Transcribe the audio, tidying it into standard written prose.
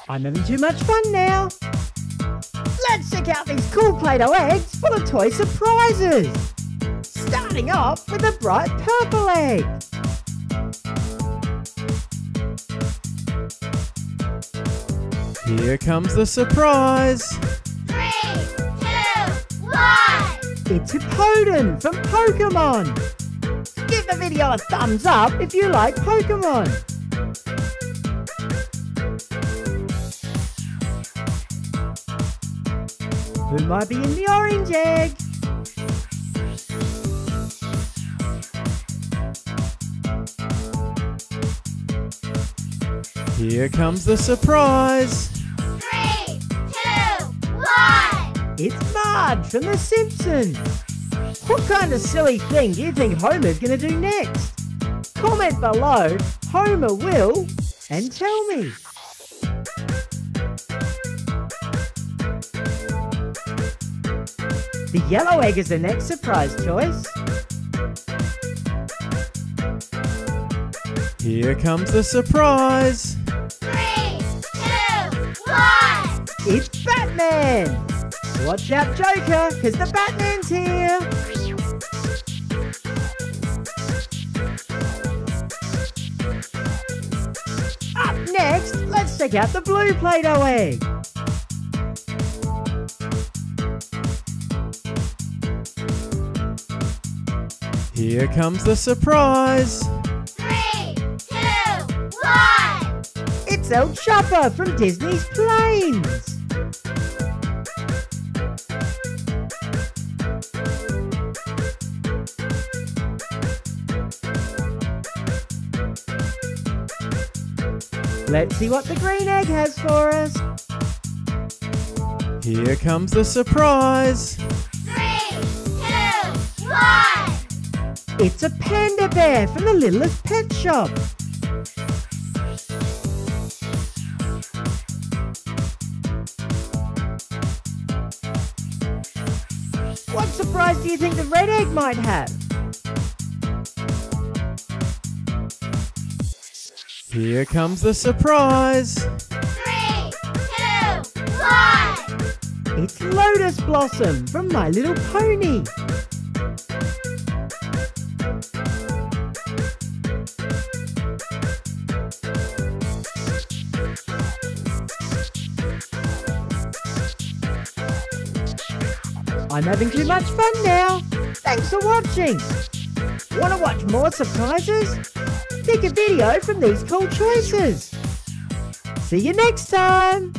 I'm having too much fun now. Let's check out these cool Play-Doh eggs full of toy surprises. Starting off with a bright purple egg. Here comes the surprise. 3, 2, 1. It's a Pokemon from Pokemon. Give the video a thumbs up if you like Pokemon. Who might be in the orange egg? Here comes the surprise. 3, 2, 1. It's Marge from The Simpsons. What kind of silly thing do you think Homer's going to do next? Comment below, Homer will, and tell me. The yellow egg is the next surprise choice. Here comes the surprise. 3, 2, 1. It's Batman! Watch out, Joker, because the Batman's here! Up next, let's check out the blue Play-Doh egg. Here comes the surprise. 3, 2, 1. It's El Chopper from Disney's Planes! Let's see what the green egg has for us. Here comes the surprise. 3, 2, 1. It's a panda bear from the Littlest pet shop. What surprise do you think the red egg might have? Here comes the surprise. 3, 2, 1. It's Lotus Blossom from My Little Pony. I'm having too much fun now. Thanks for watching. Want to watch more surprises? Pick a video from these cool choices. See you next time.